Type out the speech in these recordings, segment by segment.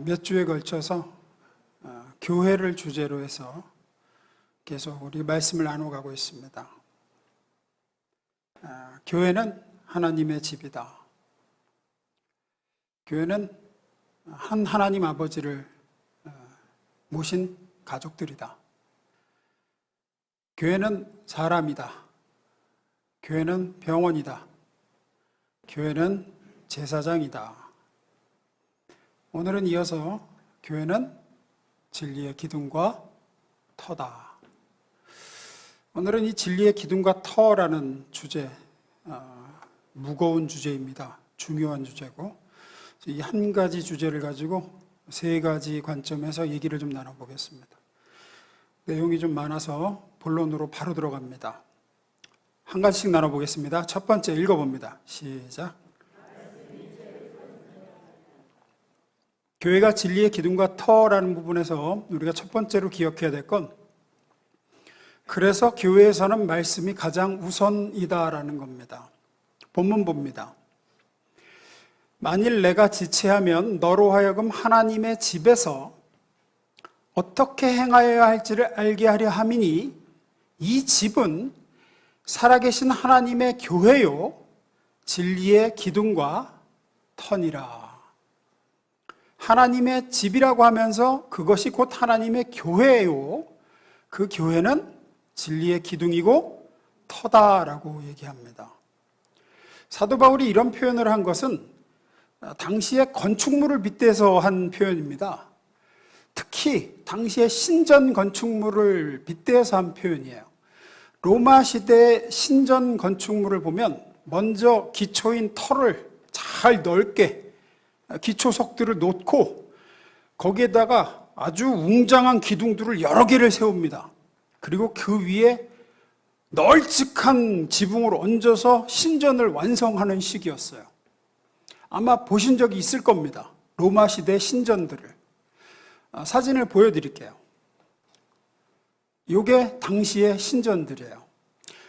몇 주에 걸쳐서 교회를 주제로 해서 계속 우리 말씀을 나눠가고 있습니다. 교회는 하나님의 집이다. 교회는 한 하나님 아버지를 모신 가족들이다. 교회는 사람이다. 교회는 병원이다. 교회는 제사장이다. 오늘은 이어서 교회는 진리의 기둥과 터다. 오늘은 이 진리의 기둥과 터라는 주제, 무거운 주제입니다. 중요한 주제고, 이 한 가지 주제를 가지고 세 가지 관점에서 얘기를 좀 나눠보겠습니다. 내용이 좀 많아서 본론으로 바로 들어갑니다. 한 가지씩 나눠보겠습니다. 첫 번째 읽어봅니다. 시작. 교회가 진리의 기둥과 터라는 부분에서 우리가 첫 번째로 기억해야 될 건, 그래서 교회에서는 말씀이 가장 우선이다라는 겁니다. 본문 봅니다. 만일 내가 지체하면 너로 하여금 하나님의 집에서 어떻게 행하여야 할지를 알게 하려 함이니 이 집은 살아계신 하나님의 교회요 진리의 기둥과 터니라. 하나님의 집이라고 하면서 그것이 곧 하나님의 교회예요. 그 교회는 진리의 기둥이고 터다라고 얘기합니다. 사도 바울이 이런 표현을 한 것은 당시의 건축물을 빗대서 한 표현입니다. 특히 당시의 신전 건축물을 빗대서 한 표현이에요. 로마 시대 신전 건축물을 보면 먼저 기초인 터를 잘 넓게 기초석들을 놓고 거기에다가 아주 웅장한 기둥들을 여러 개를 세웁니다. 그리고 그 위에 널찍한 지붕을 얹어서 신전을 완성하는 시기였어요. 아마 보신 적이 있을 겁니다. 로마 시대 신전들을. 사진을 보여드릴게요. 이게 당시의 신전들이에요.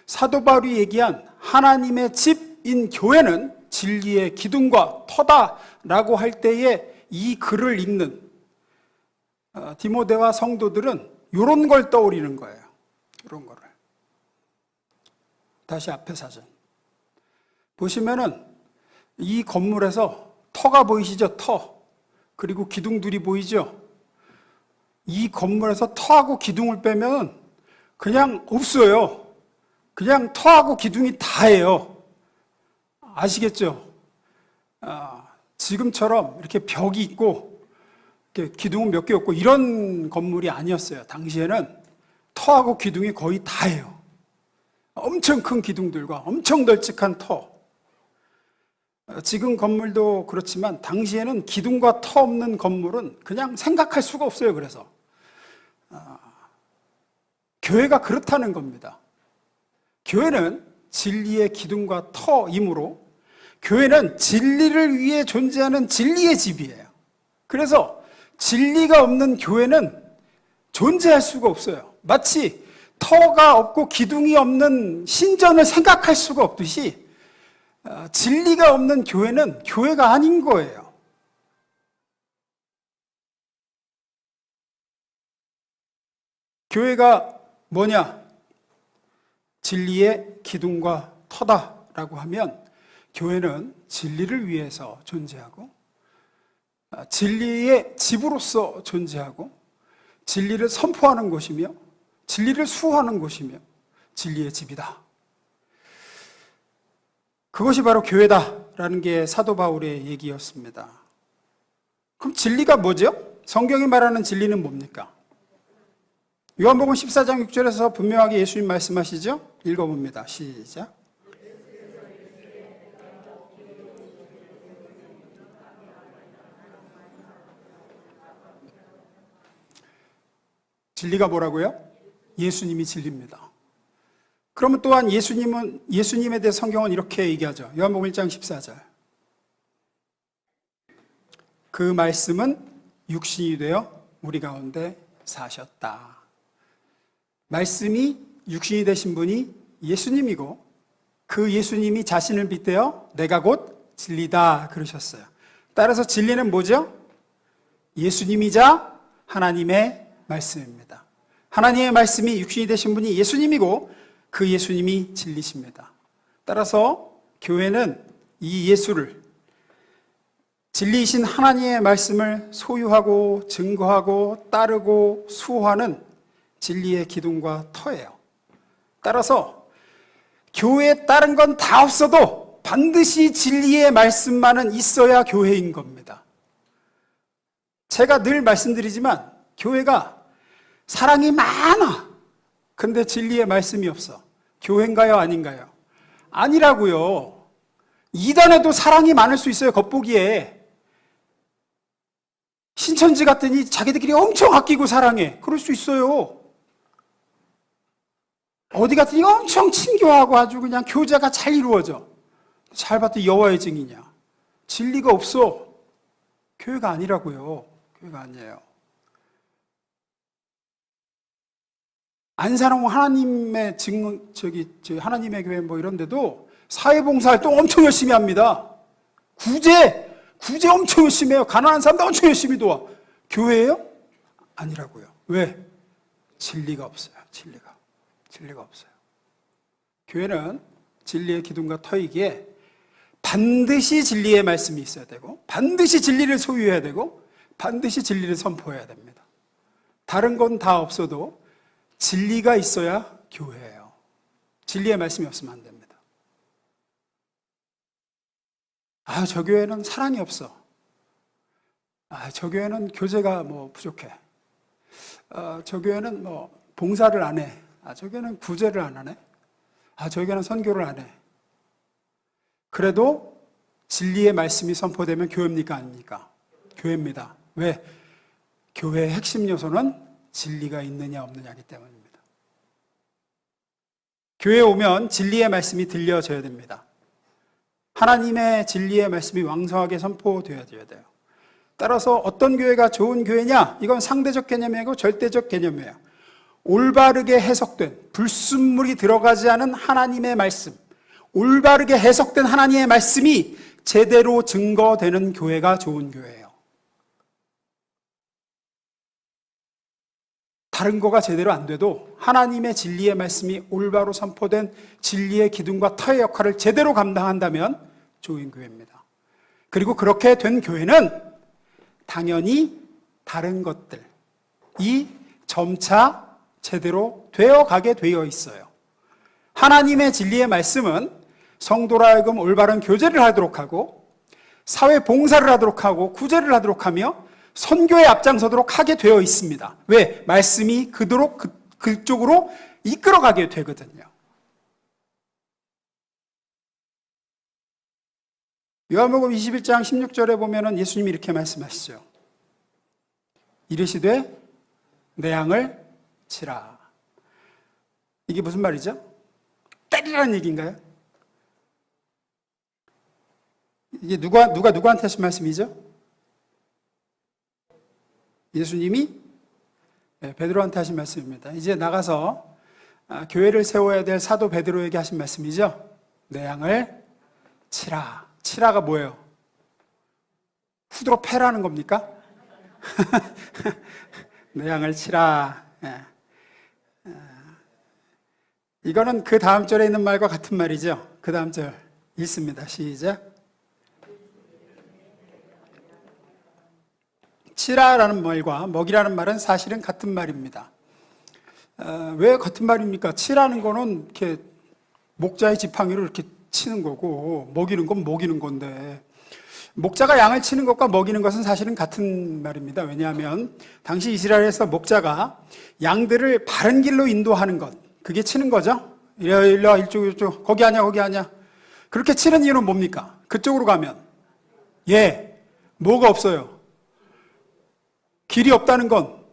사도 바울이 얘기한 하나님의 집인 교회는 진리의 기둥과 터다라고 할 때에 이 글을 읽는 디모데와 성도들은 이런 걸 떠올리는 거예요. 이런 거를. 다시 앞에 사진. 보시면은 이 건물에서 터가 보이시죠? 터. 그리고 기둥들이 보이죠? 이 건물에서 터하고 기둥을 빼면 그냥 없어요. 그냥 터하고 기둥이 다예요. 아시겠죠? 지금처럼 이렇게 벽이 있고 이렇게 기둥은 몇 개 없고 이런 건물이 아니었어요. 당시에는 터하고 기둥이 거의 다예요. 엄청 큰 기둥들과 엄청 널찍한 터. 지금 건물도 그렇지만 당시에는 기둥과 터 없는 건물은 그냥 생각할 수가 없어요. 그래서 교회가 그렇다는 겁니다. 교회는 진리의 기둥과 터이므로 교회는 진리를 위해 존재하는 진리의 집이에요. 그래서 진리가 없는 교회는 존재할 수가 없어요. 마치 터가 없고 기둥이 없는 신전을 생각할 수가 없듯이 진리가 없는 교회는 교회가 아닌 거예요. 교회가 뭐냐? 진리의 기둥과 터다라고 하면 교회는 진리를 위해서 존재하고 진리의 집으로서 존재하고 진리를 선포하는 곳이며 진리를 수호하는 곳이며 진리의 집이다. 그것이 바로 교회다라는 게 사도 바울의 얘기였습니다. 그럼 진리가 뭐죠? 성경이 말하는 진리는 뭡니까? 요한복음 14장 6절에서 분명하게 예수님 말씀하시죠? 읽어봅니다. 시작. 진리가 뭐라고요? 예수님이 진리입니다. 그러면 또한 예수님에 대해 성경은 이렇게 얘기하죠. 요한복음 1장 14절. 그 말씀은 육신이 되어 우리 가운데 사셨다. 말씀이 육신이 되신 분이 예수님이고 그 예수님이 자신을 빗대어 내가 곧 진리다 그러셨어요. 따라서 진리는 뭐죠? 예수님이자 하나님의 말씀입니다. 하나님의 말씀이 육신이 되신 분이 예수님이고 그 예수님이 진리십니다. 따라서 교회는 이 예수를, 진리이신 하나님의 말씀을 소유하고 증거하고 따르고 수호하는 진리의 기둥과 터예요. 따라서 교회에 다른 건 다 없어도 반드시 진리의 말씀만은 있어야 교회인 겁니다. 제가 늘 말씀드리지만 교회가 사랑이 많아. 근데 진리의 말씀이 없어. 교회인가요? 아닌가요? 아니라고요. 이단에도 사랑이 많을 수 있어요. 겉보기에. 신천지 같더니 자기들끼리 엄청 아끼고 사랑해. 그럴 수 있어요. 어디 갔더니 엄청 친교하고 아주 그냥 교제가 잘 이루어져. 잘 봤더니 여호와의 증이냐. 진리가 없어. 교회가 아니라고요. 교회가 아니에요. 안산홍 하나님의 하나님의 교회 뭐 이런 데도 사회봉사활동 엄청 열심히 합니다. 구제 엄청 열심히 해요. 가난한 사람도 엄청 열심히 도와. 교회예요? 아니라고요. 왜? 진리가 없어요. 진리가 없어요. 교회는 진리의 기둥과 터이기에 반드시 진리의 말씀이 있어야 되고, 반드시 진리를 소유해야 되고, 반드시 진리를 선포해야 됩니다. 다른 건 다 없어도 진리가 있어야 교회예요. 진리의 말씀이 없으면 안 됩니다. 저 교회는 사랑이 없어. 저 교회는 교제가 부족해. 저 교회는 봉사를 안 해. 저 교회는 구제를 안 하네. 저 교회는 선교를 안 해. 그래도 진리의 말씀이 선포되면 교회입니까? 아닙니까? 교회입니다. 왜? 교회의 핵심 요소는 진리가 있느냐 없느냐이기 때문입니다. 교회에 오면 진리의 말씀이 들려져야 됩니다. 하나님의 진리의 말씀이 왕성하게 선포되어야 돼요. 따라서 어떤 교회가 좋은 교회냐? 이건 상대적 개념이고 절대적 개념이에요. 올바르게 해석된, 불순물이 들어가지 않은 하나님의 말씀, 올바르게 해석된 하나님의 말씀이 제대로 증거되는 교회가 좋은 교회예요. 다른 거가 제대로 안 돼도 하나님의 진리의 말씀이 올바로 선포된 진리의 기둥과 터의 역할을 제대로 감당한다면 좋은 교회입니다. 그리고 그렇게 된 교회는 당연히 다른 것들이 점차 제대로 되어가게 되어 있어요. 하나님의 진리의 말씀은 성도로 하여금 올바른 교제를 하도록 하고, 사회 봉사를 하도록 하고, 구제를 하도록 하며 선교에 앞장서도록 하게 되어 있습니다. 왜? 말씀이 그쪽으로 이끌어가게 되거든요. 요한복음 21장 16절에 보면은 예수님이 이렇게 말씀하시죠. 이르시되 내 양을 치라. 이게 무슨 말이죠? 때리라는 얘기인가요? 이게 누구한테 하신 말씀이죠? 예수님이 베드로한테 하신 말씀입니다. 이제 나가서 교회를 세워야 될 사도 베드로에게 하신 말씀이죠. 내 양을 치라. 치라가 뭐예요? 후드로 패라는 겁니까? 내 양을 치라. 이거는 그 다음 절에 있는 말과 같은 말이죠. 그 다음 절 읽습니다. 시작. 치라라는 말과 먹이라는 말은 사실은 같은 말입니다. 왜 같은 말입니까? 치라는 거는 이렇게 목자의 지팡이로 이렇게 치는 거고, 먹이는 건 먹이는 건데, 목자가 양을 치는 것과 먹이는 것은 사실은 같은 말입니다. 왜냐하면 당시 이스라엘에서 목자가 양들을 바른 길로 인도하는 것, 그게 치는 거죠. 일로 와, 이쪽, 거기 아니야. 그렇게 치는 이유는 뭡니까? 그쪽으로 가면 뭐가 없어요? 길이 없다는 건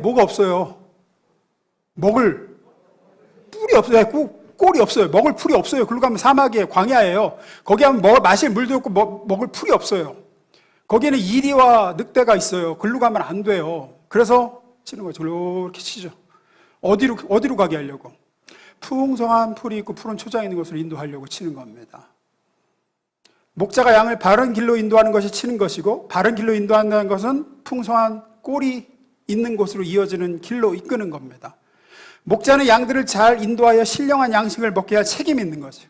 뭐가 없어요? 먹을 뿔이 없어요. 꼴이 없어요. 먹을 풀이 없어요. 그리고 가면 사막이에요. 광야예요. 거기 하면 마실 물도 없고 먹을 풀이 없어요. 거기에는 이리와 늑대가 있어요. 글로 가면 안 돼요. 그래서 치는 거죠. 이렇게 치죠. 어디로 가게 하려고? 풍성한 풀이 있고 푸른 초장이 있는 곳으로 인도하려고 치는 겁니다. 목자가 양을 바른 길로 인도하는 것이 치는 것이고, 바른 길로 인도한다는 것은 풍성한 꼴이 있는 곳으로 이어지는 길로 이끄는 겁니다. 목자는 양들을 잘 인도하여 신령한 양식을 먹게 할 책임이 있는 거죠.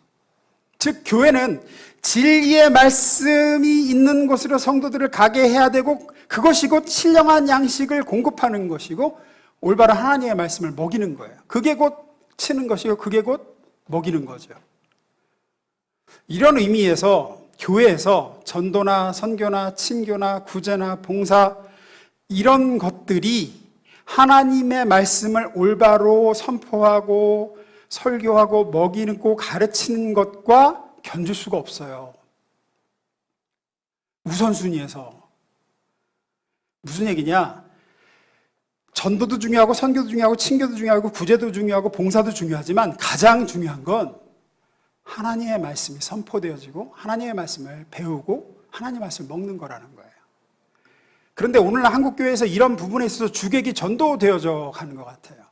즉 교회는 진리의 말씀이 있는 곳으로 성도들을 가게 해야 되고, 그것이 곧 신령한 양식을 공급하는 것이고 올바른 하나님의 말씀을 먹이는 거예요. 그게 곧 치는 것이고 그게 곧 먹이는 거죠. 이런 의미에서 교회에서 전도나 선교나 친교나 구제나 봉사, 이런 것들이 하나님의 말씀을 올바로 선포하고 설교하고 먹이고 가르치는 것과 견줄 수가 없어요. 우선순위에서. 무슨 얘기냐? 전도도 중요하고 선교도 중요하고 친교도 중요하고 구제도 중요하고 봉사도 중요하지만 가장 중요한 건 하나님의 말씀이 선포되어지고 하나님의 말씀을 배우고 하나님의 말씀을 먹는 거라는 거예요. 그런데 오늘 한국교회에서 이런 부분에 있어서 주객이 전도되어져 가는 것 같아요.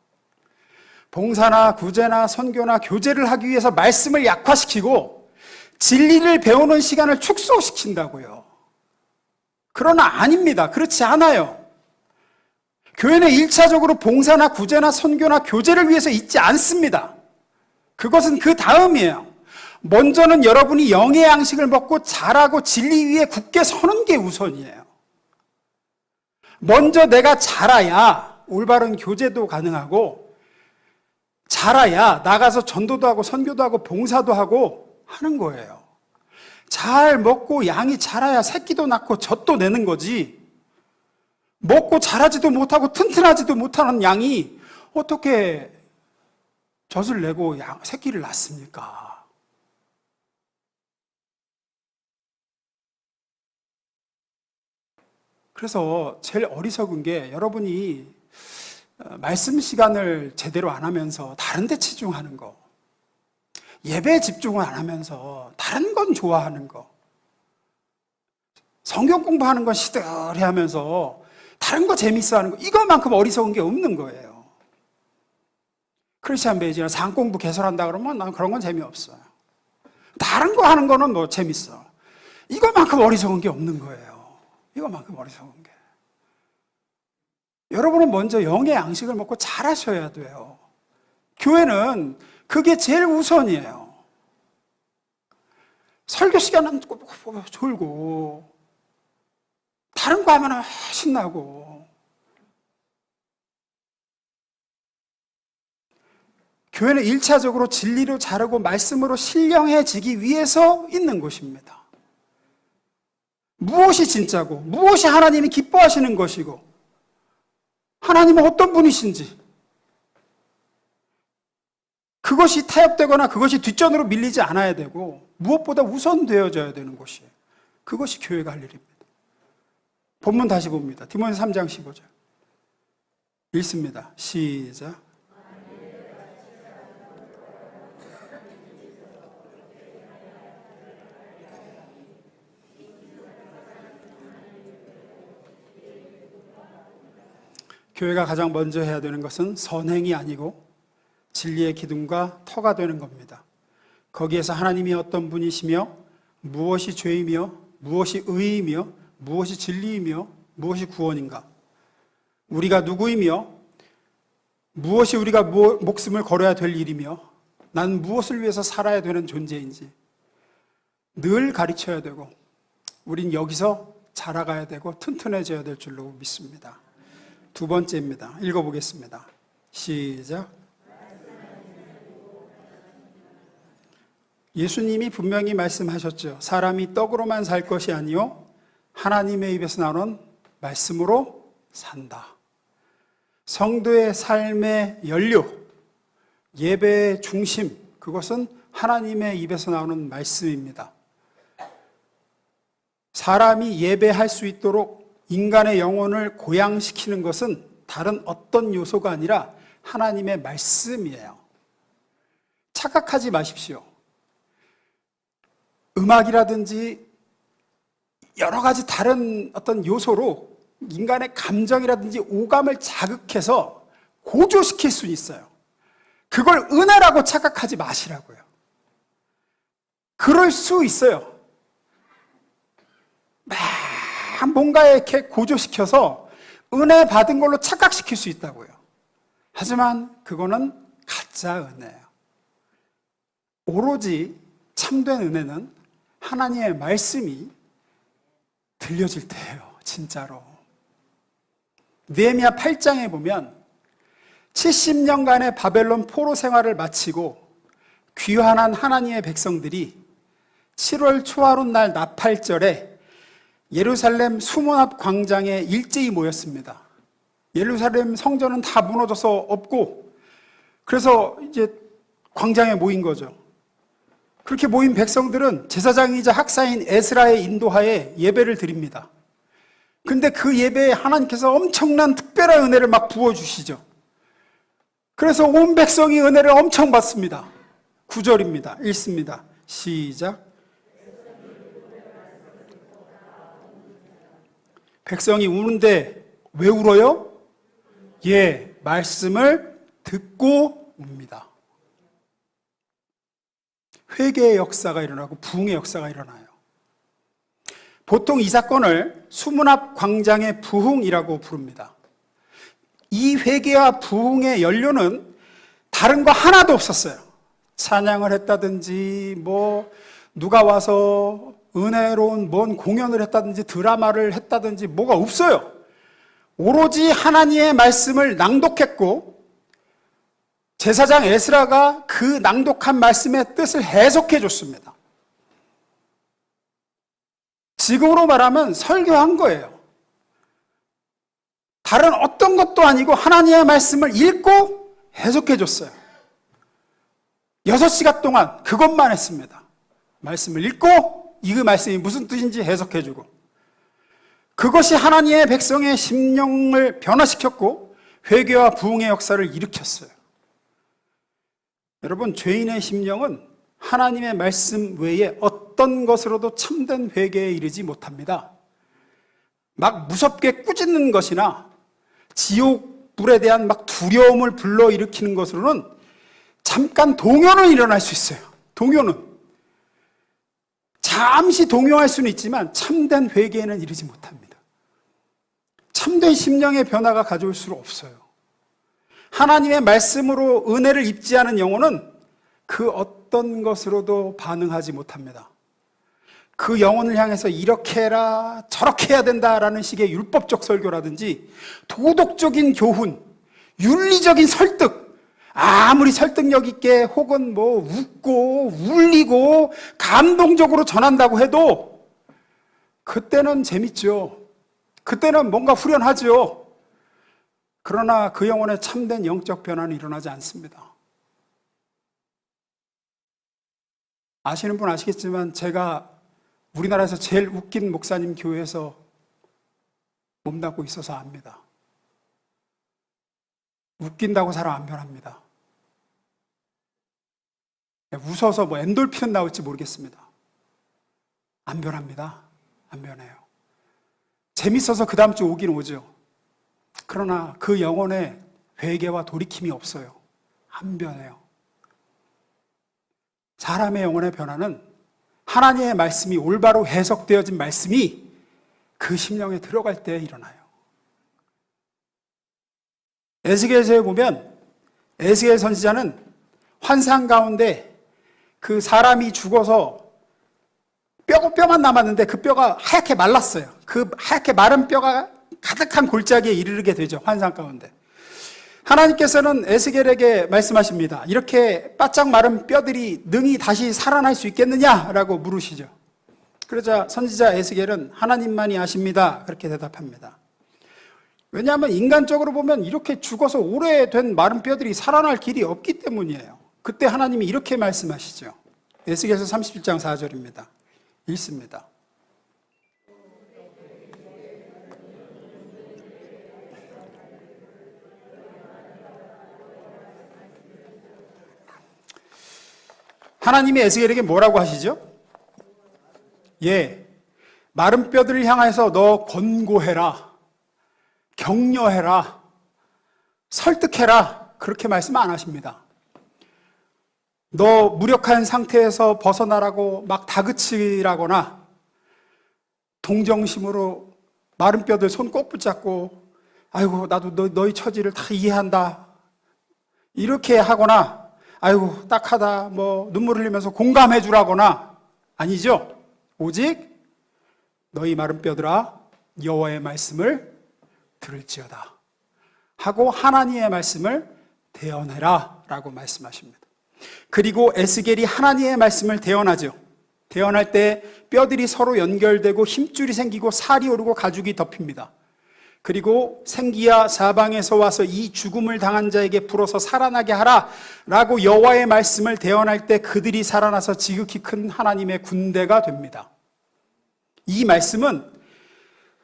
봉사나 구제나 선교나 교제를 하기 위해서 말씀을 약화시키고 진리를 배우는 시간을 축소시킨다고요. 그러나 아닙니다. 그렇지 않아요. 교회는 1차적으로 봉사나 구제나 선교나 교제를 위해서 있지 않습니다. 그것은 그 다음이에요. 먼저는 여러분이 영의 양식을 먹고 자라고 진리 위에 굳게 서는 게 우선이에요. 먼저 내가 자라야 올바른 교제도 가능하고, 자라야 나가서 전도도 하고 선교도 하고 봉사도 하고 하는 거예요. 잘 먹고 양이 자라야 새끼도 낳고 젖도 내는 거지, 먹고 자라지도 못하고 튼튼하지도 못하는 양이 어떻게 젖을 내고 새끼를 낳습니까? 그래서 제일 어리석은 게 여러분이 말씀 시간을 제대로 안 하면서 다른 데 치중하는 거, 예배에 집중을 안 하면서 다른 건 좋아하는 거, 성경 공부하는 건 시들해 하면서 다른 거 재밌어 하는 거, 이것만큼 어리석은 게 없는 거예요. 크리스찬 베이지나 상 공부 개설한다 그러면 난 그런 건 재미없어요. 다른 거 하는 거는 뭐 재밌어. 이것만큼 어리석은 게 없는 거예요. 이것만큼 어리석은 게. 여러분은 먼저 영의 양식을 먹고 잘하셔야 돼요. 교회는 그게 제일 우선이에요. 설교 시간은 졸고 다른 거 하면 신나고. 교회는 1차적으로 진리로 자르고 말씀으로 신령해지기 위해서 있는 곳입니다. 무엇이 진짜고 무엇이 하나님이 기뻐하시는 것이고 하나님은 어떤 분이신지, 그것이 타협되거나 그것이 뒷전으로 밀리지 않아야 되고 무엇보다 우선되어져야 되는 곳이에요. 그것이 교회가 할 일입니다. 본문 다시 봅니다. 디모데 3장 15절 읽습니다. 시작. 교회가 가장 먼저 해야 되는 것은 선행이 아니고 진리의 기둥과 터가 되는 겁니다. 거기에서 하나님이 어떤 분이시며 무엇이 죄이며 무엇이 의이며 무엇이 진리이며 무엇이 구원인가, 우리가 누구이며 무엇이 우리가 목숨을 걸어야 될 일이며 난 무엇을 위해서 살아야 되는 존재인지 늘 가르쳐야 되고, 우린 여기서 자라가야 되고 튼튼해져야 될 줄로 믿습니다. 두 번째입니다. 읽어보겠습니다. 시작. 예수님이 분명히 말씀하셨죠. 사람이 떡으로만 살 것이 아니요 하나님의 입에서 나오는 말씀으로 산다. 성도의 삶의 연료, 예배의 중심, 그것은 하나님의 입에서 나오는 말씀입니다. 사람이 예배할 수 있도록 인간의 영혼을 고양시키는 것은 다른 어떤 요소가 아니라 하나님의 말씀이에요. 착각하지 마십시오. 음악이라든지 여러 가지 다른 어떤 요소로 인간의 감정이라든지 오감을 자극해서 고조시킬 수 있어요. 그걸 은혜라고 착각하지 마시라고요. 그럴 수 있어요. 막 뭔가에 이렇게 고조시켜서 은혜 받은 걸로 착각시킬 수 있다고요. 하지만 그거는 가짜 은혜예요. 오로지 참된 은혜는 하나님의 말씀이 들려질 때예요. 진짜로. 느헤미야 8장에 보면 70년간의 바벨론 포로 생활을 마치고 귀환한 하나님의 백성들이 7월 초하룻 날 나팔절에 예루살렘 수문 앞 광장에 일제히 모였습니다. 예루살렘 성전은 다 무너져서 없고, 그래서 이제 광장에 모인 거죠. 그렇게 모인 백성들은 제사장이자 학사인 에스라의 인도하에 예배를 드립니다. 근데 그 예배에 하나님께서 엄청난 특별한 은혜를 막 부어주시죠. 그래서 온 백성이 은혜를 엄청 받습니다. 9절입니다. 읽습니다. 시작. 백성이 우는데 왜 울어요? 예, 말씀을 듣고 웁니다. 회개의 역사가 일어나고 부흥의 역사가 일어나요. 보통 이 사건을 수문 앞 광장의 부흥이라고 부릅니다. 이 회개와 부흥의 연료는 다른 거 하나도 없었어요. 찬양을 했다든지, 누가 와서 은혜로운 뭔 공연을 했다든지, 드라마를 했다든지, 뭐가 없어요. 오로지 하나님의 말씀을 낭독했고, 제사장 에스라가 그 낭독한 말씀의 뜻을 해석해 줬습니다. 지금으로 말하면 설교한 거예요. 다른 어떤 것도 아니고 하나님의 말씀을 읽고 해석해 줬어요. 6시간 동안 그것만 했습니다. 말씀을 읽고 이 말씀이 무슨 뜻인지 해석해 주고, 그것이 하나님의 백성의 심령을 변화시켰고 회개와 부흥의 역사를 일으켰어요. 여러분, 죄인의 심령은 하나님의 말씀 외에 어떤 것으로도 참된 회개에 이르지 못합니다. 막 무섭게 꾸짖는 것이나 지옥 불에 대한 막 두려움을 불러일으키는 것으로는 잠깐 동요는 일어날 수 있어요. 동요는 잠시 동요할 수는 있지만 참된 회개에는 이르지 못합니다. 참된 심령의 변화가 가져올 수 없어요. 하나님의 말씀으로 은혜를 입지 않은 영혼은 그 어떤 것으로도 반응하지 못합니다. 그 영혼을 향해서 이렇게 해라, 저렇게 해야 된다라는 식의 율법적 설교라든지 도덕적인 교훈, 윤리적인 설득, 아무리 설득력 있게 혹은 웃고 울리고 감동적으로 전한다고 해도 그때는 재밌죠. 그때는 뭔가 후련하죠. 그러나 그 영혼의 참된 영적 변화는 일어나지 않습니다. 아시는 분 아시겠지만 제가 우리나라에서 제일 웃긴 목사님 교회에서 몸담고 있어서 압니다. 웃긴다고 사람 안 변합니다. 웃어서 엔돌핀은 나올지 모르겠습니다. 안 변합니다. 안 변해요. 재밌어서 그 다음 주 오긴 오죠. 그러나 그 영혼의 회개와 돌이킴이 없어요. 안 변해요. 사람의 영혼의 변화는 하나님의 말씀이 올바로 해석되어진 말씀이 그 심령에 들어갈 때 일어나요. 에스겔서에 보면 에스겔 선지자는 환상 가운데 그 사람이 죽어서 뼈만 남았는데 그 뼈가 하얗게 말랐어요. 그 하얗게 마른 뼈가 가득한 골짜기에 이르게 되죠. 환상 가운데. 하나님께서는 에스겔에게 말씀하십니다. 이렇게 바짝 마른 뼈들이 능히 다시 살아날 수 있겠느냐라고 물으시죠. 그러자 선지자 에스겔은 하나님만이 아십니다. 그렇게 대답합니다. 왜냐하면 인간적으로 보면 이렇게 죽어서 오래된 마른 뼈들이 살아날 길이 없기 때문이에요. 그때 하나님이 이렇게 말씀하시죠. 에스겔서 37장 4절입니다. 읽습니다. 하나님이 에스겔에게 뭐라고 하시죠? 예, 마른 뼈들을 향해서 너 권고해라, 격려해라, 설득해라, 그렇게 말씀 안 하십니다. 너 무력한 상태에서 벗어나라고 막 다그치라거나 동정심으로 마른 뼈들 손 꼭 붙잡고 아이고 나도 너희 처지를 다 이해한다 이렇게 하거나 아이고 딱하다 뭐 눈물 흘리면서 공감해 주라거나 아니죠. 오직 너희 마른 뼈들아 여호와의 말씀을 들을지어다 하고 하나님의 말씀을 대언해라 라고 말씀하십니다. 그리고 에스겔이 하나님의 말씀을 대언하죠. 대언할 때 뼈들이 서로 연결되고 힘줄이 생기고 살이 오르고 가죽이 덮입니다. 그리고 생기야 사방에서 와서 이 죽음을 당한 자에게 불어서 살아나게 하라 라고 여호와의 말씀을 대언할 때 그들이 살아나서 지극히 큰 하나님의 군대가 됩니다. 이 말씀은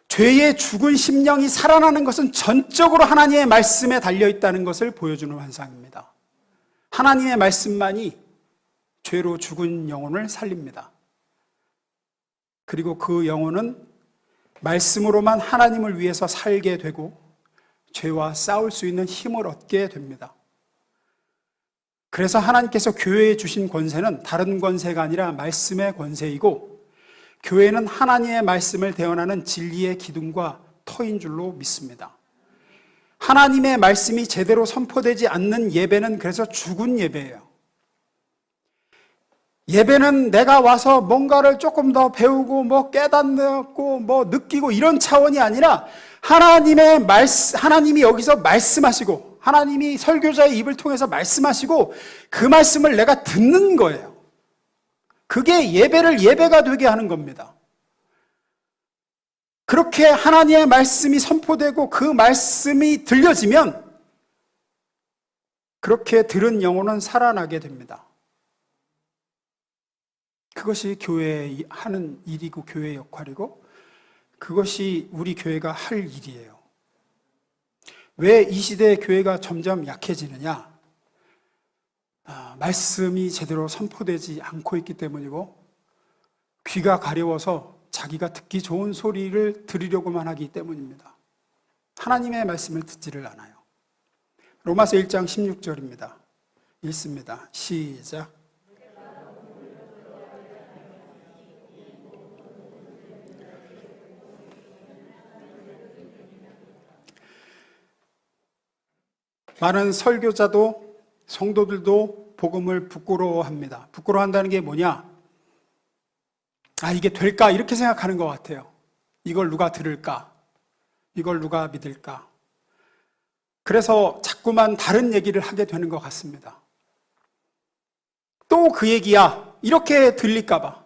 죄의 죽은 심령이 살아나는 것은 전적으로 하나님의 말씀에 달려있다는 것을 보여주는 환상입니다. 하나님의 말씀만이 죄로 죽은 영혼을 살립니다. 그리고 그 영혼은 말씀으로만 하나님을 위해서 살게 되고 죄와 싸울 수 있는 힘을 얻게 됩니다. 그래서 하나님께서 교회에 주신 권세는 다른 권세가 아니라 말씀의 권세이고 교회는 하나님의 말씀을 대언하는 진리의 기둥과 터인 줄로 믿습니다. 하나님의 말씀이 제대로 선포되지 않는 예배는 그래서 죽은 예배예요. 예배는 내가 와서 뭔가를 조금 더 배우고 뭐 깨닫고 뭐 느끼고 이런 차원이 아니라 하나님이 여기서 말씀하시고 하나님이 설교자의 입을 통해서 말씀하시고 그 말씀을 내가 듣는 거예요. 그게 예배를 예배가 되게 하는 겁니다. 그렇게 하나님의 말씀이 선포되고 그 말씀이 들려지면 그렇게 들은 영혼은 살아나게 됩니다. 그것이 교회에 하는 일이고 교회의 역할이고 그것이 우리 교회가 할 일이에요. 왜 이 시대의 교회가 점점 약해지느냐? 말씀이 제대로 선포되지 않고 있기 때문이고 귀가 가려워서 자기가 듣기 좋은 소리를 들으려고만 하기 때문입니다. 하나님의 말씀을 듣지를 않아요. 로마서 1장 16절입니다. 읽습니다. 시작. 많은 설교자도 성도들도 복음을 부끄러워합니다. 부끄러워한다는 게 뭐냐? 이게 될까? 이렇게 생각하는 것 같아요. 이걸 누가 들을까? 이걸 누가 믿을까? 그래서 자꾸만 다른 얘기를 하게 되는 것 같습니다. 또 그 얘기야. 이렇게 들릴까 봐.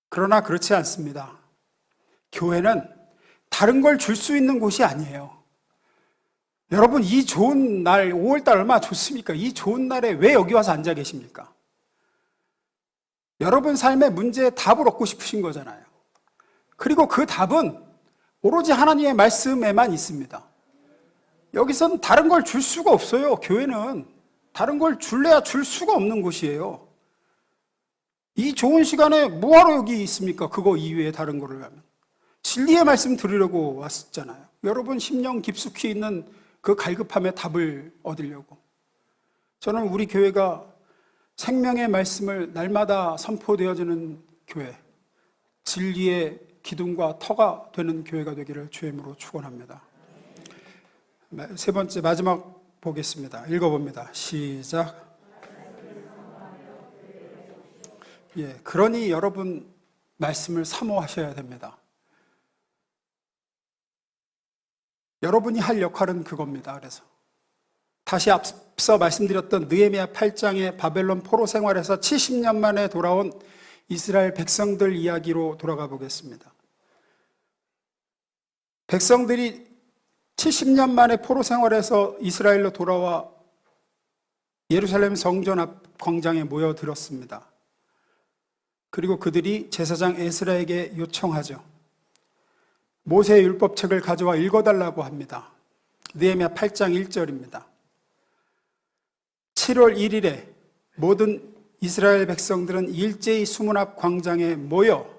그러나 그렇지 않습니다. 교회는 다른 걸 줄 수 있는 곳이 아니에요. 여러분, 이 좋은 날, 5월달 얼마나 좋습니까? 이 좋은 날에 왜 여기 와서 앉아 계십니까? 여러분 삶의 문제에 답을 얻고 싶으신 거잖아요. 그리고 그 답은 오로지 하나님의 말씀에만 있습니다. 여기선 다른 걸 줄 수가 없어요. 교회는 다른 걸 줄래야 줄 수가 없는 곳이에요. 이 좋은 시간에 뭐하러 여기 있습니까? 그거 이외에 다른 거를 하면. 진리의 말씀 들으려고 왔었잖아요. 여러분 심령 깊숙이 있는 그 갈급함에 답을 얻으려고. 저는 우리 교회가 생명의 말씀을 날마다 선포되어지는 교회, 진리의 기둥과 터가 되는 교회가 되기를 주의 이름으로 축원합니다. 세 번째 마지막 보겠습니다. 읽어봅니다. 시작. 그러니 여러분 말씀을 사모하셔야 됩니다. 여러분이 할 역할은 그겁니다. 그래서 다시 앞서 말씀드렸던 느헤미야 8장의 바벨론 포로 생활에서 70년 만에 돌아온 이스라엘 백성들 이야기로 돌아가 보겠습니다. 백성들이 70년 만에 포로 생활에서 이스라엘로 돌아와 예루살렘 성전 앞 광장에 모여들었습니다. 그리고 그들이 제사장 에스라에게 요청하죠. 모세의 율법책을 가져와 읽어달라고 합니다. 느헤미야 8장 1절입니다. 7월 1일에 모든 이스라엘 백성들은 일제히 수문 앞 광장에 모여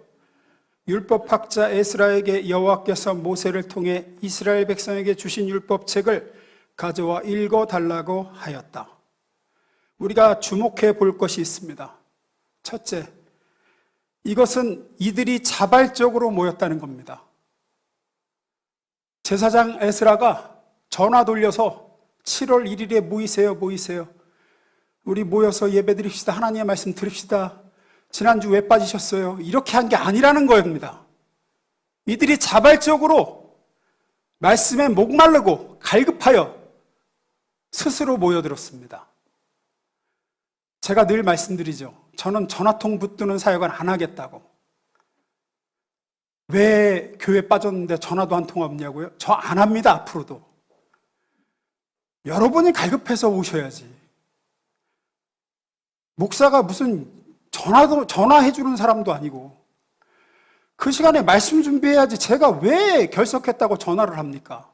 율법학자 에스라에게 여호와께서 모세를 통해 이스라엘 백성에게 주신 율법책을 가져와 읽어달라고 하였다. 우리가 주목해 볼 것이 있습니다. 첫째, 이것은 이들이 자발적으로 모였다는 겁니다. 제사장 에스라가 전화 돌려서 7월 1일에 모이세요. 우리 모여서 예배 드립시다. 하나님의 말씀 들읍시다. 지난주 왜 빠지셨어요? 이렇게 한 게 아니라는 겁니다. 이들이 자발적으로 말씀에 목마르고 갈급하여 스스로 모여들었습니다. 제가 늘 말씀드리죠. 저는 전화통 붙드는 사역은 안 하겠다고. 왜 교회 빠졌는데 전화도 한 통 없냐고요? 저 안 합니다, 앞으로도. 여러분이 갈급해서 오셔야지. 목사가 무슨 전화해주는 사람도 아니고, 그 시간에 말씀 준비해야지 제가 왜 결석했다고 전화를 합니까?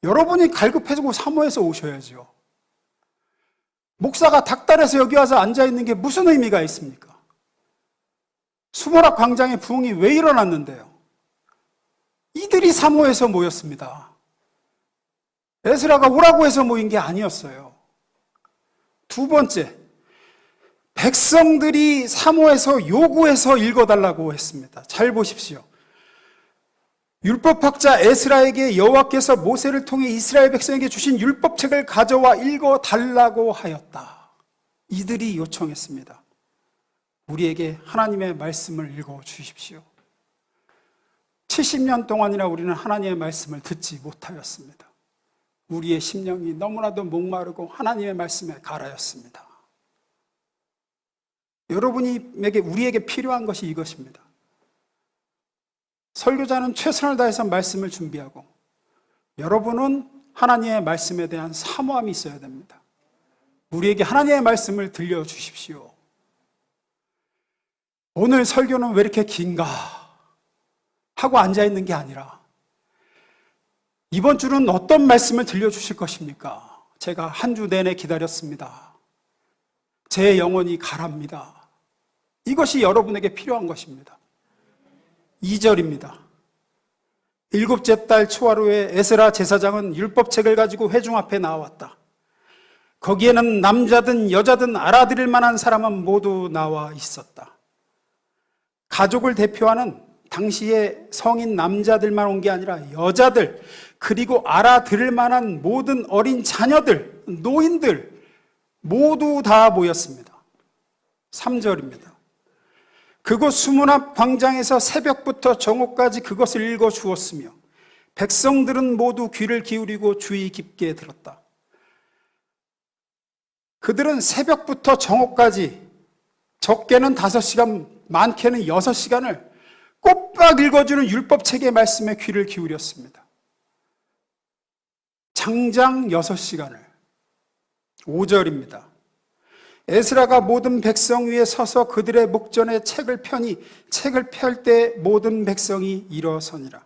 여러분이 갈급해지고 사모해서 오셔야죠. 목사가 닥달해서 여기 와서 앉아있는 게 무슨 의미가 있습니까? 수모락 광장에 부흥이 왜 일어났는데요? 이들이 사모해서 모였습니다. 에스라가 오라고 해서 모인 게 아니었어요. 두 번째, 백성들이 사모해서 요구해서 읽어달라고 했습니다. 잘 보십시오. 율법학자 에스라에게 여호와께서 모세를 통해 이스라엘 백성에게 주신 율법책을 가져와 읽어달라고 하였다. 이들이 요청했습니다. 우리에게 하나님의 말씀을 읽어주십시오. 70년 동안이나 우리는 하나님의 말씀을 듣지 못하였습니다. 우리의 심령이 너무나도 목마르고 하나님의 말씀에 가라였습니다. 여러분에게, 우리에게 필요한 것이 이것입니다. 설교자는 최선을 다해서 말씀을 준비하고, 여러분은 하나님의 말씀에 대한 사모함이 있어야 됩니다. 우리에게 하나님의 말씀을 들려주십시오. 오늘 설교는 왜 이렇게 긴가 하고 앉아있는 게 아니라, 이번 주는 어떤 말씀을 들려주실 것입니까? 제가 한 주 내내 기다렸습니다. 제 영혼이 가랍니다. 이것이 여러분에게 필요한 것입니다. 2절입니다. 일곱째 달 초하루에 에스라 제사장은 율법책을 가지고 회중 앞에 나왔다. 거기에는 남자든 여자든 알아들을 만한 사람은 모두 나와 있었다. 가족을 대표하는 당시의 성인 남자들만 온 게 아니라 여자들, 그리고 알아들을 만한 모든 어린 자녀들, 노인들 모두 다 모였습니다. 3절입니다. 그곳 수문 앞 광장에서 새벽부터 정오까지 그것을 읽어 주었으며 백성들은 모두 귀를 기울이고 주의 깊게 들었다. 그들은 새벽부터 정오까지, 적게는 5시간, 많게는 6시간을 꼬박 읽어주는 율법책의 말씀에 귀를 기울였습니다. 장장 6시간을. 5절입니다. 에스라가 모든 백성 위에 서서 그들의 목전에 책을 펴니 책을 펼 때 모든 백성이 일어서니라.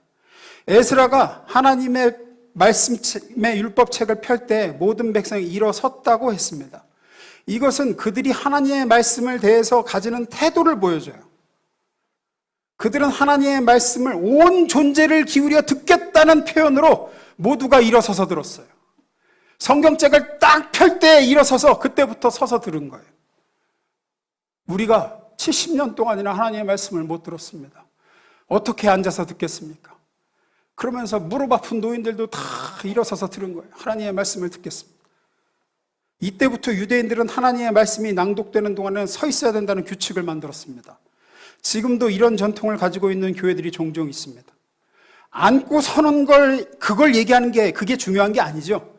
에스라가 하나님의 말씀의 율법책을 펼 때 모든 백성이 일어섰다고 했습니다. 이것은 그들이 하나님의 말씀을 대해서 가지는 태도를 보여줘요. 그들은 하나님의 말씀을 온 존재를 기울여 듣겠다는 표현으로 모두가 일어서서 들었어요. 성경책을 딱 펼 때 일어서서 그때부터 서서 들은 거예요. 우리가 70년 동안이나 하나님의 말씀을 못 들었습니다. 어떻게 앉아서 듣겠습니까? 그러면서 무릎 아픈 노인들도 다 일어서서 들은 거예요. 하나님의 말씀을 듣겠습니다. 이때부터 유대인들은 하나님의 말씀이 낭독되는 동안은 서 있어야 된다는 규칙을 만들었습니다. 지금도 이런 전통을 가지고 있는 교회들이 종종 있습니다. 앉고 서는 그걸 얘기하는 게 그게 중요한 게 아니죠.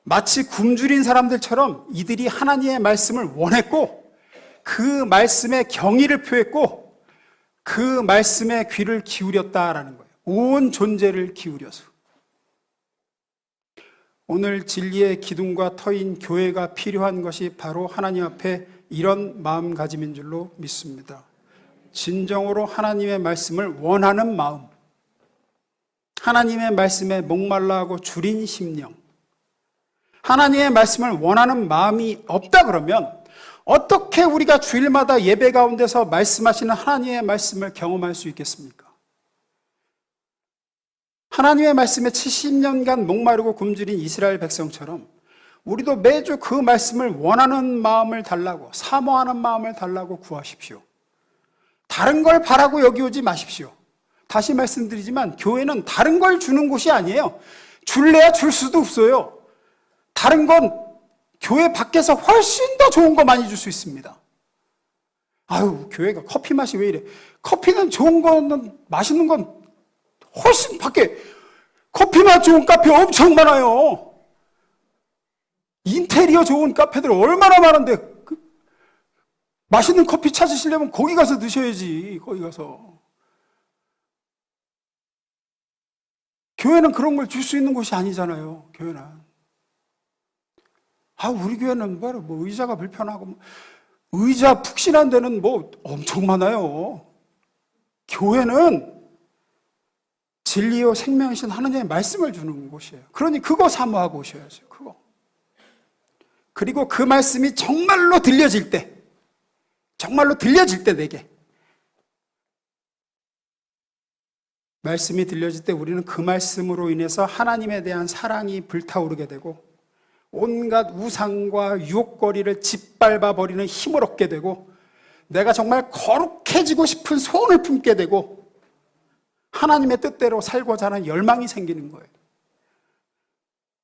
마치 굶주린 사람들처럼 이들이 하나님의 말씀을 원했고 그 말씀에 경의를 표했고 그 말씀에 귀를 기울였다라는 거예요. 온 존재를 기울여서. 오늘 진리의 기둥과 터인 교회가 필요한 것이 바로 하나님 앞에 이런 마음가짐인 줄로 믿습니다. 진정으로 하나님의 말씀을 원하는 마음, 하나님의 말씀에 목말라하고 줄인 심령, 하나님의 말씀을 원하는 마음이 없다 그러면 어떻게 우리가 주일마다 예배 가운데서 말씀하시는 하나님의 말씀을 경험할 수 있겠습니까? 하나님의 말씀에 70년간 목마르고 굶주린 이스라엘 백성처럼 우리도 매주 그 말씀을 원하는 마음을 달라고, 사모하는 마음을 달라고 구하십시오. 다른 걸 바라고 여기 오지 마십시오. 다시 말씀드리지만 교회는 다른 걸 주는 곳이 아니에요. 줄래야 줄 수도 없어요. 다른 건 교회 밖에서 훨씬 더 좋은 거 많이 줄 수 있습니다. 아유, 교회가 커피 맛이 왜 이래? 커피는 좋은 거는, 맛있는 건 훨씬 밖에, 커피 맛 좋은 카페 엄청 많아요. 인테리어 좋은 카페들 얼마나 많은데, 맛있는 커피 찾으시려면 거기 가서 드셔야지, 거기 가서. 교회는 그런 걸 줄 수 있는 곳이 아니잖아요, 교회는. 우리 교회는 뭐 의자가 불편하고, 의자 푹신한 데는 뭐 엄청 많아요. 교회는 진리요 생명이신 하나님의 말씀을 주는 곳이에요. 그러니 그거 사모하고 오셔야죠, 그거. 그리고 그 말씀이 정말로 들려질 때 내게. 말씀이 들려질 때 우리는 그 말씀으로 인해서 하나님에 대한 사랑이 불타오르게 되고 온갖 우상과 유혹거리를 짓밟아 버리는 힘을 얻게 되고 내가 정말 거룩해지고 싶은 소원을 품게 되고 하나님의 뜻대로 살고자 하는 열망이 생기는 거예요.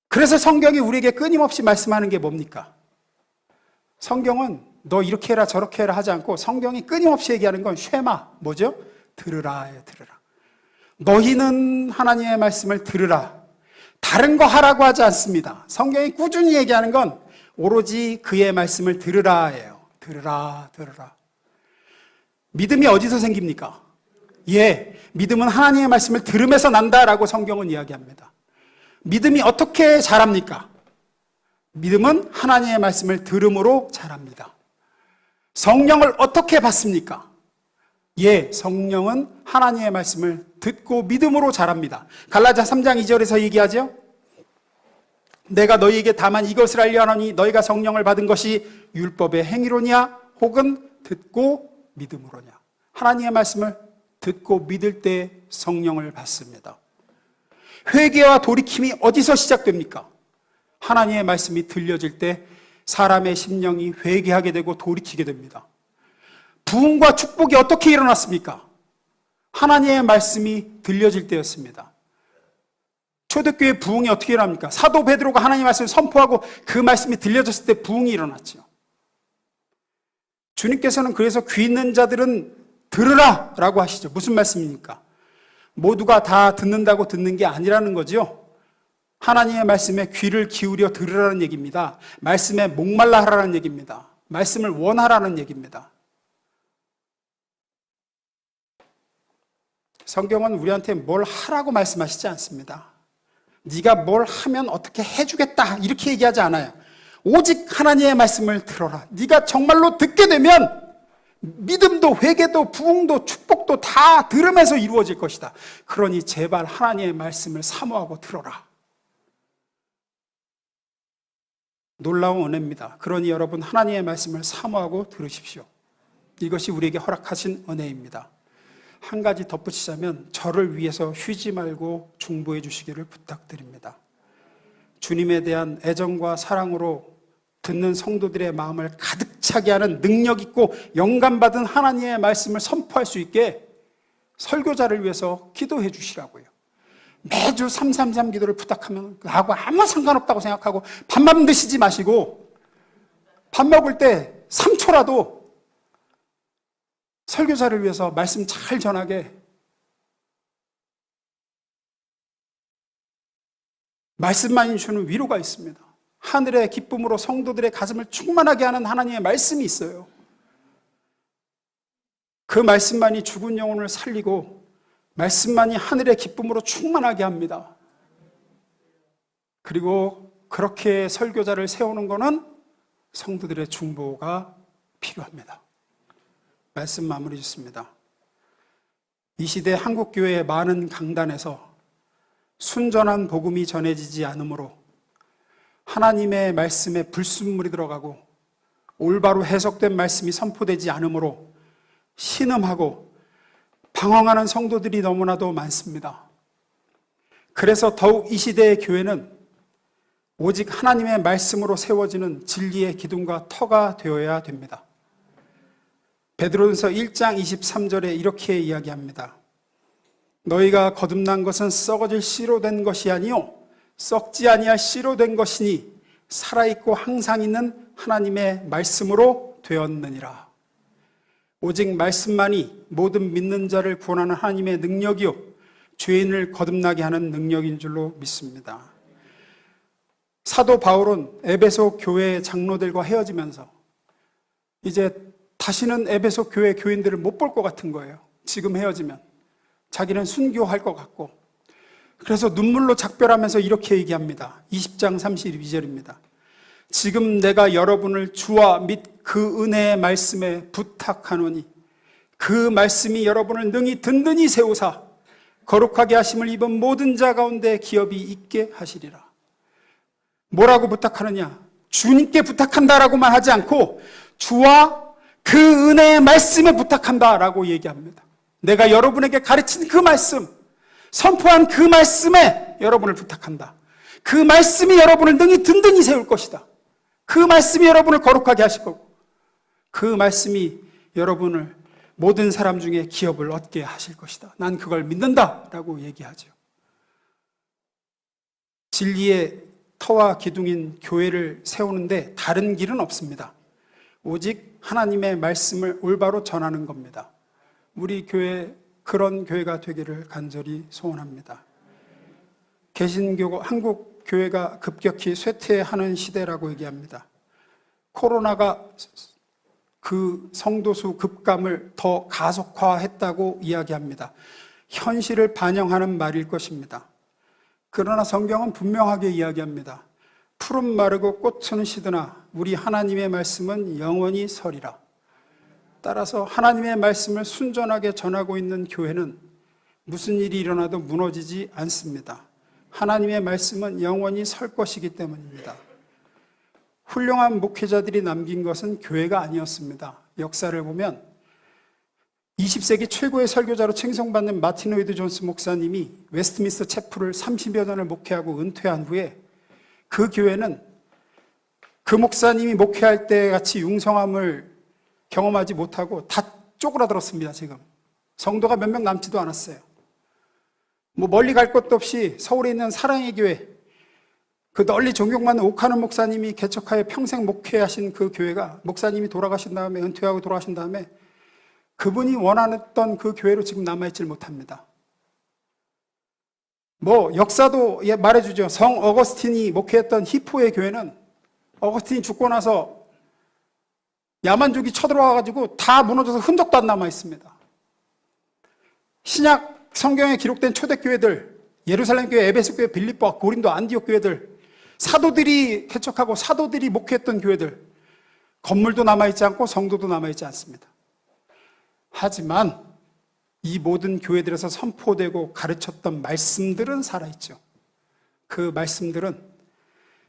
그래서 성경이 우리에게 끊임없이 말씀하는 게 뭡니까? 성경은 너 이렇게 해라 저렇게 해라 하지 않고 성경이 끊임없이 얘기하는 건 쉐마, 뭐죠? 들으라예요, 들으라. 너희는 하나님의 말씀을 들으라. 다른 거 하라고 하지 않습니다. 성경이 꾸준히 얘기하는 건 오로지 그의 말씀을 들으라예요. 들으라, 들으라. 믿음이 어디서 생깁니까? 믿음은 하나님의 말씀을 들으면서 난다라고 성경은 이야기합니다. 믿음이 어떻게 자랍니까? 믿음은 하나님의 말씀을 들음으로 자랍니다. 성령을 어떻게 받습니까? 성령은 하나님의 말씀을 듣고 믿음으로 자랍니다. 갈라디아 3장 2절에서 얘기하죠. 내가 너희에게 다만 이것을 알려 하노니 너희가 성령을 받은 것이 율법의 행위로냐 혹은 듣고 믿음으로냐. 하나님의 말씀을 듣고 믿을 때 성령을 받습니다. 회개와 돌이킴이 어디서 시작됩니까? 하나님의 말씀이 들려질 때 사람의 심령이 회개하게 되고 돌이키게 됩니다. 부흥과 축복이 어떻게 일어났습니까? 하나님의 말씀이 들려질 때였습니다. 초대교회 부흥이 어떻게 일어납니까? 사도 베드로가 하나님의 말씀을 선포하고 그 말씀이 들려졌을 때 부흥이 일어났죠. 주님께서는 그래서 귀 있는 자들은 들으라 라고 하시죠. 무슨 말씀입니까? 모두가 다 듣는다고 듣는 게 아니라는 거죠. 하나님의 말씀에 귀를 기울여 들으라는 얘기입니다. 말씀에 목말라 하라는 얘기입니다. 말씀을 원하라는 얘기입니다. 성경은 우리한테 뭘 하라고 말씀하시지 않습니다. 네가 뭘 하면 어떻게 해주겠다 이렇게 얘기하지 않아요. 오직 하나님의 말씀을 들어라. 네가 정말로 듣게 되면 믿음도 회개도 부흥도 축복도 다 들으면서 이루어질 것이다. 그러니 제발 하나님의 말씀을 사모하고 들어라. 놀라운 은혜입니다. 그러니 여러분 하나님의 말씀을 사모하고 들으십시오. 이것이 우리에게 허락하신 은혜입니다. 한 가지 덧붙이자면 저를 위해서 쉬지 말고 중보해 주시기를 부탁드립니다. 주님에 대한 애정과 사랑으로 듣는 성도들의 마음을 가득 차게 하는 능력 있고 영감받은 하나님의 말씀을 선포할 수 있게 설교자를 위해서 기도해 주시라고요. 매주 333 기도를 부탁하면 나하고 아무 상관없다고 생각하고 밥만 드시지 마시고 밥 먹을 때 3초라도 설교자를 위해서 말씀 잘 전하게 말씀만이 주는 위로가 있습니다. 하늘의 기쁨으로 성도들의 가슴을 충만하게 하는 하나님의 말씀이 있어요. 그 말씀만이 죽은 영혼을 살리고 말씀만이 하늘의 기쁨으로 충만하게 합니다. 그리고 그렇게 설교자를 세우는 것은 성도들의 중보가 필요합니다. 말씀 마무리 짓습니다. 이 시대 한국교회의 많은 강단에서 순전한 복음이 전해지지 않으므로 하나님의 말씀에 불순물이 들어가고 올바로 해석된 말씀이 선포되지 않으므로 신음하고 방황하는 성도들이 너무나도 많습니다. 그래서 더욱 이 시대의 교회는 오직 하나님의 말씀으로 세워지는 진리의 기둥과 터가 되어야 됩니다. 베드로전서 1장 23절에 이렇게 이야기합니다. 너희가 거듭난 것은 썩어질 씨로 된 것이 아니요 썩지 아니할 씨로 된 것이니 살아있고 항상 있는 하나님의 말씀으로 되었느니라. 오직 말씀만이 모든 믿는 자를 구원하는 하나님의 능력이요 죄인을 거듭나게 하는 능력인 줄로 믿습니다. 사도 바울은 에베소 교회 장로들과 헤어지면서 이제 다시는 에베소 교회 교인들을 못 볼 것 같은 거예요. 지금 헤어지면 자기는 순교할 것 같고, 그래서 눈물로 작별하면서 이렇게 얘기합니다. 20장 32절입니다. 지금 내가 여러분을 주와 및 그 은혜의 말씀에 부탁하노니 그 말씀이 여러분을 능히 든든히 세우사 거룩하게 하심을 입은 모든 자 가운데 기업이 있게 하시리라. 뭐라고 부탁하느냐? 주님께 부탁한다라고만 하지 않고 주와 그 은혜의 말씀에 부탁한다라고 얘기합니다. 내가 여러분에게 가르친 그 말씀, 선포한 그 말씀에 여러분을 부탁한다. 그 말씀이 여러분을 능히 든든히 세울 것이다. 그 말씀이 여러분을 거룩하게 하실 거고, 그 말씀이 여러분을 모든 사람 중에 기업을 얻게 하실 것이다. 난 그걸 믿는다라고 얘기하죠. 진리의 터와 기둥인 교회를 세우는데 다른 길은 없습니다. 오직 하나님의 말씀을 올바로 전하는 겁니다. 우리 교회 그런 교회가 되기를 간절히 소원합니다. 개신교 한국 교회가 급격히 쇠퇴하는 시대라고 얘기합니다. 코로나가 그 성도수 급감을 더 가속화했다고 이야기합니다. 현실을 반영하는 말일 것입니다. 그러나 성경은 분명하게 이야기합니다. 푸른 마르고 꽃은 시드나 우리 하나님의 말씀은 영원히 서리라. 따라서 하나님의 말씀을 순전하게 전하고 있는 교회는 무슨 일이 일어나도 무너지지 않습니다. 하나님의 말씀은 영원히 설 것이기 때문입니다. 훌륭한 목회자들이 남긴 것은 교회가 아니었습니다. 역사를 보면 20세기 최고의 설교자로 칭송받는 마틴 로이드 존스 목사님이 웨스트민스터 채플을 30여 년을 목회하고 은퇴한 후에 그 교회는 그 목사님이 목회할 때 같이 융성함을 경험하지 못하고 다 쪼그라들었습니다. 지금 성도가 몇 명 남지도 않았어요. 뭐 멀리 갈 것도 없이 서울에 있는 사랑의 교회, 그 널리 존경받는 오카는 목사님이 개척하여 평생 목회하신 그 교회가 목사님이 돌아가신 다음에, 은퇴하고 돌아가신 다음에 그분이 원하던 그 교회로 지금 남아있질 못합니다. 뭐 역사도 말해주죠. 성 어거스틴이 목회했던 히포의 교회는 어거스틴이 죽고 나서 야만족이 쳐들어와가지고 다 무너져서 흔적도 안 남아있습니다. 신약 성경에 기록된 초대교회들, 예루살렘 교회, 에베소 교회, 빌립보, 고린도, 안디옥 교회들, 사도들이 개척하고 사도들이 목회했던 교회들, 건물도 남아있지 않고 성도도 남아있지 않습니다. 하지만 이 모든 교회들에서 선포되고 가르쳤던 말씀들은 살아있죠. 그 말씀들은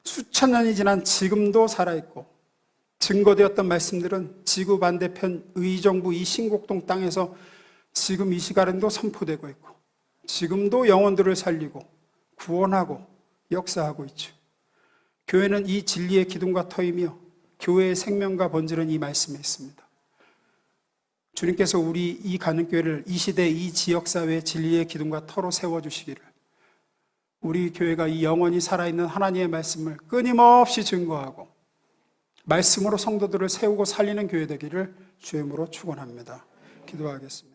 수천 년이 지난 지금도 살아있고, 증거되었던 말씀들은 지구 반대편 의정부 이 신곡동 땅에서 지금 이 시간에도 선포되고 있고, 지금도 영혼들을 살리고 구원하고 역사하고 있죠. 교회는 이 진리의 기둥과 터이며 교회의 생명과 본질은 이 말씀에 있습니다. 주님께서 우리 이 가는교회를 이 시대 이 지역사회의 진리의 기둥과 터로 세워주시기를, 우리 교회가 이 영원히 살아있는 하나님의 말씀을 끊임없이 증거하고 말씀으로 성도들을 세우고 살리는 교회 되기를 주의 이름으로 축원합니다. 기도하겠습니다.